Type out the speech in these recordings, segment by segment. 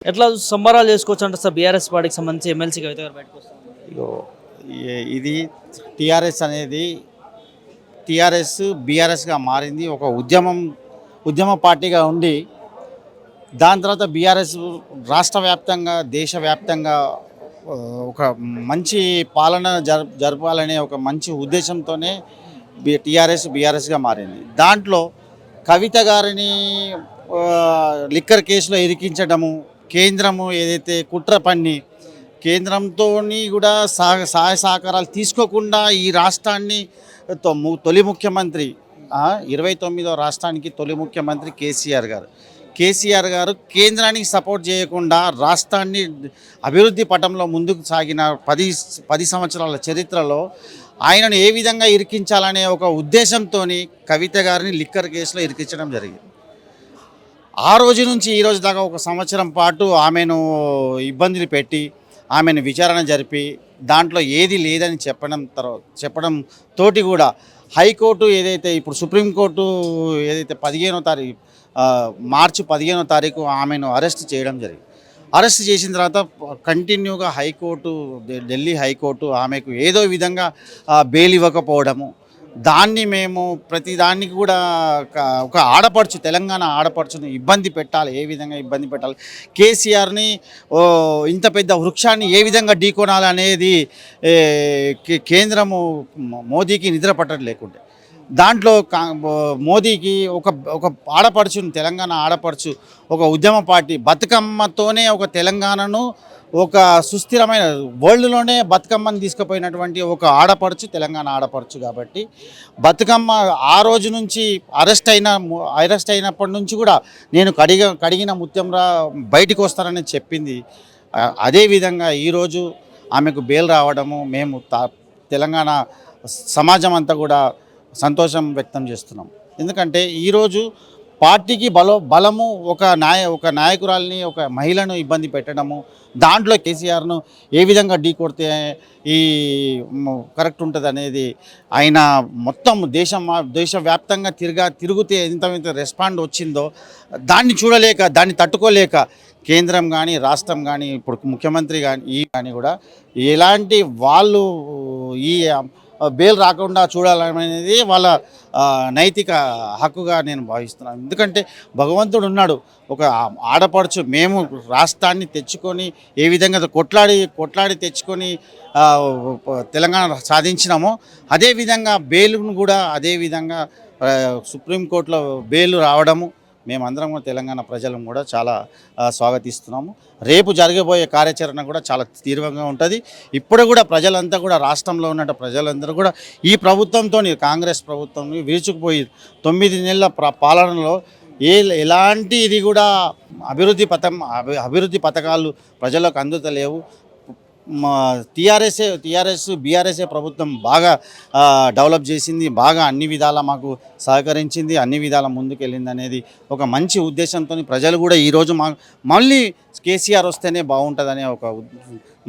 ఎట్లా సంబరాలు చేసుకోవచ్చు అంటే సార్ బీఆర్ఎస్ పార్టీకి సంబంధించి ఎమ్మెల్సీ కవిత గారు బయటకు వస్తారు. ఇగో ఇది టీఆర్ఎస్ అనేది టీఆర్ఎస్ బీఆర్ఎస్గా మారింది. ఒక ఉద్యమ పార్టీగా ఉండి దాని తర్వాత బీఆర్ఎస్ రాష్ట్ర వ్యాప్తంగా దేశవ్యాప్తంగా ఒక మంచి పాలన జరపాలనే ఒక మంచి ఉద్దేశంతోనే బీఆర్ఎస్గా మారింది. దాంట్లో కవిత గారిని లిక్కర్ కేసులో ఇరికించడము, కేంద్రము ఏదైతే కుట్ర పన్ని కేంద్రంతో కూడా సహాయ సహకారాలు తీసుకోకుండా ఈ రాష్ట్రాన్ని తొలి ముఖ్యమంత్రి 29వ రాష్ట్రానికి తొలి ముఖ్యమంత్రి కేసీఆర్ గారు కేంద్రానికి సపోర్ట్ చేయకుండా రాష్ట్రాన్ని అభివృద్ధి పటంలో ముందుకు సాగిన 10 సంవత్సరాల చరిత్రలో ఆయనను ఏ విధంగా ఇరికించాలనే ఒక ఉద్దేశంతో కవిత గారిని లిక్కర్ కేసులో ఇరికించడం జరిగింది. ఆ రోజు నుంచి ఈ రోజు దాకా 1 సంవత్సరం పాటు ఆమెను ఇబ్బందులు పెట్టి ఆమెను విచారణ జరిపి దాంట్లో ఏది లేదని చెప్పడం తోటి కూడా హైకోర్టు ఏదైతే ఇప్పుడు సుప్రీంకోర్టు ఏదైతే మార్చి 15వ తారీఖు ఆమెను అరెస్ట్ చేయడం జరిగింది. అరెస్ట్ చేసిన తర్వాత కంటిన్యూగా ఢిల్లీ హైకోర్టు ఆమెకు ఏదో విధంగా బెయిల్ ఇవ్వకపోవడము, దాన్ని మేము ప్రతి దానికి కూడా ఒక ఆడపడుచు తెలంగాణ ఆడపడుచుని ఏ విధంగా ఇబ్బంది పెట్టాలి, కేసీఆర్ని ఇంత పెద్ద వృక్షాన్ని ఏ విధంగా ఢీకొనాలి అనేది కేంద్రము మోదీకి నిద్ర పట్టడం లేకుండే దాంట్లో మోదీకి ఒక ఆడపడుచుని తెలంగాణ ఆడపడుచు ఒక ఉద్యమ పార్టీ బతుకమ్మతోనే ఒక తెలంగాణను ఒక సుస్థిరమైన వరల్డ్లోనే బతుకమ్మని తీసుకుపోయినటువంటి ఒక తెలంగాణ ఆడపడుచు కాబట్టి బతుకమ్మ ఆ రోజు నుంచి అరెస్ట్ అయినప్పటి నుంచి కూడా నేను కడిగిన ముత్యంరా బయటికి వస్తానని చెప్పింది. అదేవిధంగా ఈరోజు ఆమెకు బెయిల్ రావడము మేము తెలంగాణ సమాజం అంతా కూడా సంతోషం వ్యక్తం చేస్తున్నాం. ఎందుకంటే ఈరోజు పార్టీకి బలము ఒక నాయకురాల్ని ఒక మహిళను ఇబ్బంది పెట్టడము, దాంట్లో కేసీఆర్ను ఏ విధంగా ఢీకొడితే ఈ కరెక్ట్ ఉంటుంది అనేది ఆయన మొత్తం దేశవ్యాప్తంగా తిరుగుతే ఎంత రెస్పాండ్ వచ్చిందో దాన్ని తట్టుకోలేక కేంద్రం కానీ రాష్ట్రం కానీ ఇప్పుడు ముఖ్యమంత్రి కానీ కూడా ఎలాంటి వాళ్ళు ఈ బెయిల్ రాకుండా చూడాలనేది వాళ్ళ నైతిక హక్కుగా నేను భావిస్తున్నాను. ఎందుకంటే భగవంతుడు ఉన్నాడు. ఒక ఆడపడుచు మేము రాష్ట్రాన్ని తెచ్చుకొని ఏ విధంగా కొట్లాడి తెచ్చుకొని తెలంగాణ సాధించినామో అదేవిధంగా బెయిల్ను కూడా అదేవిధంగా సుప్రీంకోర్టులో బెయిల్ రావడము మేమందరం తెలంగాణ ప్రజలను కూడా చాలా స్వాగతిస్తున్నాము. రేపు జరగబోయే కార్యాచరణ కూడా చాలా తీవ్రంగా ఉంటుంది. ఇప్పుడు కూడా ప్రజలంతా కూడా రాష్ట్రంలో ఉన్న ప్రజలందరూ కూడా ఈ ప్రభుత్వంతో కాంగ్రెస్ ప్రభుత్వం విరుచుకుపోయి 9 నెలల పాలనలో ఎలాంటి ఇది కూడా అభివృద్ధి పథకాలు ప్రజలకు అందుతలేవు. బీఆర్ఎస్ ప్రభుత్వం బాగా డెవలప్ చేసింది, బాగా అన్ని విధాలా మాకు సహకరించింది, అన్ని విధాల ముందుకెళ్ళింది అనేది ఒక మంచి ఉద్దేశంతో ప్రజలు కూడా ఈరోజు మళ్ళీ కేసీఆర్ వస్తేనే బాగుంటుందనే ఒక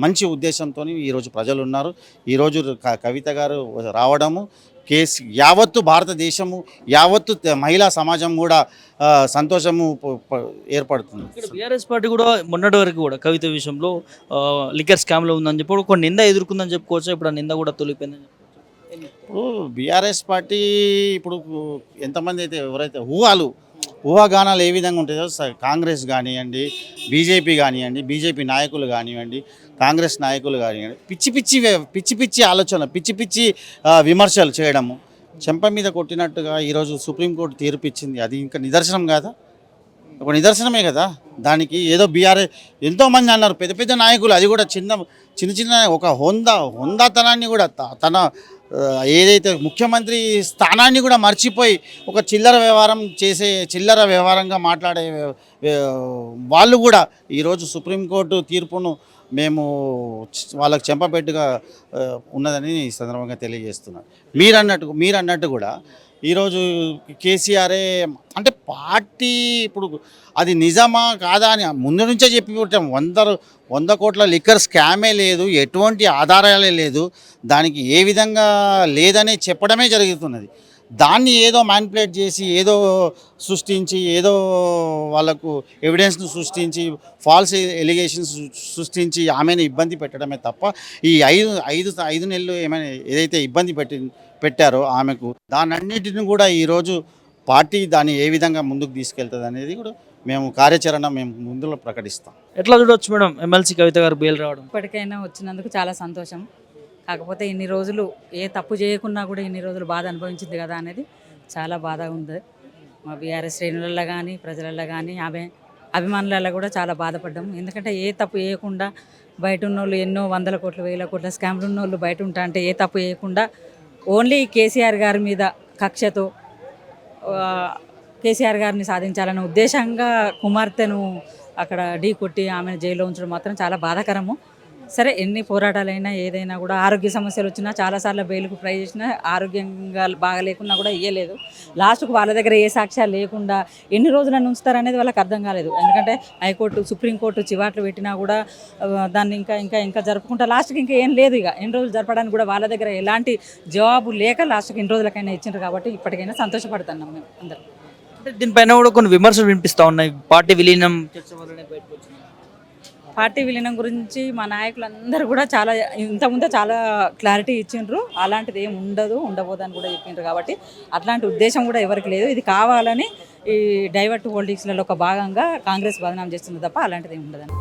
మంచి ఉద్దేశంతో ఈరోజు ప్రజలు ఉన్నారు. ఈరోజు కవిత గారు రావడము యావత్తు భారతదేశము యావత్తు మహిళా సమాజం కూడా సంతోషము ఏర్పడుతుంది. బీఆర్ఎస్ పార్టీ కూడా మొన్నటి వరకు కూడా కవిత విషయంలో లిక్కర్ స్కామ్లో ఉందని చెప్పి ఒక నింద ఎదుర్కొందని చెప్పుకోవచ్చు. ఇప్పుడు ఆ నింద కూడా తొలిపోయిందని చెప్పుకోవచ్చు. ఇప్పుడు బీఆర్ఎస్ పార్టీ ఇప్పుడు ఎంతమంది అయితే ఎవరైతే ఊహాగానాలు ఏ విధంగా ఉంటాయో కాంగ్రెస్ కానివ్వండి, బీజేపీ కానివ్వండి, బీజేపీ నాయకులు కానివ్వండి, కాంగ్రెస్ నాయకులు కానివ్వండి, పిచ్చి ఆలోచన పిచ్చి విమర్శలు చేయడము, చెంప మీద కొట్టినట్టుగా ఈరోజు సుప్రీంకోర్టు తీర్పు ఇచ్చింది. అది ఇంకా నిదర్శనం కాదా? ఒక నిదర్శనమే కదా. దానికి ఏదో బీఆర్ఎస్ ఎంతోమంది అన్నారు పెద్ద నాయకులు, అది కూడా చిన్న ఒక హోందాతనాన్ని కూడా తన ఏదైతే ముఖ్యమంత్రి స్థానాన్ని కూడా మర్చిపోయి ఒక చిల్లర వ్యవహారంగా మాట్లాడే వాళ్ళు కూడా ఈరోజు సుప్రీంకోర్టు తీర్పును మేము వాళ్ళకు చెంపపెట్టుగా ఉన్నదని ఈ సందర్భంగా తెలియజేస్తున్నాను. మీరన్నట్టు కూడా ఈరోజు కేసీఆరే అంటే పార్టీ ఇప్పుడు అది నిజమా కాదా అని ముందు నుంచే చెప్పి పెట్టాం. 100 కోట్ల లిక్కర్ స్కామే లేదు, ఎటువంటి ఆధారాలే లేదు, దానికి ఏ విధంగా లేదని చెప్పడమే జరుగుతున్నది. దాన్ని ఏదో మ్యానిపులేట్ చేసి ఏదో సృష్టించి ఏదో వాళ్ళకు ఎవిడెన్స్ను సృష్టించి ఫాల్స్ ఎలిగేషన్స్ సృష్టించి ఆమెను ఇబ్బంది పెట్టడమే తప్ప ఈ ఐదు నెలలు ఏమైనా ఏదైతే ఇబ్బంది పెట్టారో ఆమెకు దానన్నిటిని కూడా ఈరోజు పార్టీ దాన్ని ఏ విధంగా ముందుకు తీసుకెళ్తుంది అనేది కూడా మేము కార్యాచరణ మేము ముందులో ప్రకటిస్తాం. ఎట్లా చూడొచ్చు మేడం ఎమ్మెల్సీ కవిత గారు బెయిల్ రావడం? ఇప్పటికైనా వచ్చినందుకు చాలా సంతోషం. కాకపోతే ఇన్ని రోజులు ఏ తప్పు చేయకున్నా కూడా ఇన్ని రోజులు బాధ అనుభవించింది కదా అనేది చాలా బాధగా ఉంది. మా బీఆర్ఎస్ శ్రేణులలో కానీ ప్రజలలో కానీ ఆమె అభిమానులలో కూడా చాలా బాధపడ్డాం. ఎందుకంటే ఏ తప్పు చేయకుండా బయట ఉన్నోళ్ళు ఎన్నో వందల కోట్ల వేల కోట్ల స్కామ్లు ఉన్నోళ్ళు బయట ఉంటా అంటే ఏ తప్పు చేయకుండా ఓన్లీ కేసీఆర్ గారి మీద కక్షతో కేసీఆర్ గారిని సాధించాలనే ఉద్దేశంగా కుమార్తెను అక్కడ ఢీ కొట్టి ఆమెను జైల్లో ఉంచడం మాత్రం చాలా బాధాకరము. సరే ఎన్ని పోరాటాలైనా ఏదైనా కూడా ఆరోగ్య సమస్యలు వచ్చినా చాలాసార్లు బెయిల్కు ట్రై చేసినా ఆరోగ్యంగా బాగా లేకున్నా కూడా ఇవ్వలేదు. లాస్ట్కు వాళ్ళ దగ్గర ఏ సాక్ష్యాలు లేకుండా ఎన్ని రోజులను ఉంచుతారనేది వాళ్ళకి అర్థం కాలేదు. ఎందుకంటే హైకోర్టు సుప్రీంకోర్టు చివాట్లు పెట్టినా కూడా దాన్ని ఇంకా జరుపుకుంటా లాస్ట్కి ఇంకా ఏం లేదు. ఇక ఎన్ని రోజులు జరపడానికి కూడా వాళ్ళ దగ్గర ఎలాంటి జవాబు లేక లాస్ట్కి ఎన్ని రోజులకైనా ఇచ్చిండ్రు. కాబట్టి ఇప్పటికైనా సంతోషపడుతున్నాం మేము అందరం. అంటే దీనిపైన కూడా కొన్ని విమర్శలు వినిపిస్తూ ఉన్నాయి. పార్టీ విలీనం చర్చ వల్లనే బయటకు వచ్చింది. పార్టీ విలీనం గురించి మా నాయకులందరూ కూడా చాలా ఇంతకుముందే చాలా క్లారిటీ ఇచ్చిండ్రు. అలాంటిది ఏమి ఉండబోదని కూడా చెప్పిండ్రు. కాబట్టి అట్లాంటి ఉద్దేశం కూడా ఎవరికి లేదు. ఇది కావాలని ఈ డైవర్ట్ హోల్డింగ్స్లలో ఒక భాగంగా కాంగ్రెస్ బదనాం చేస్తుంది తప్ప అలాంటిది ఏమి ఉండదని.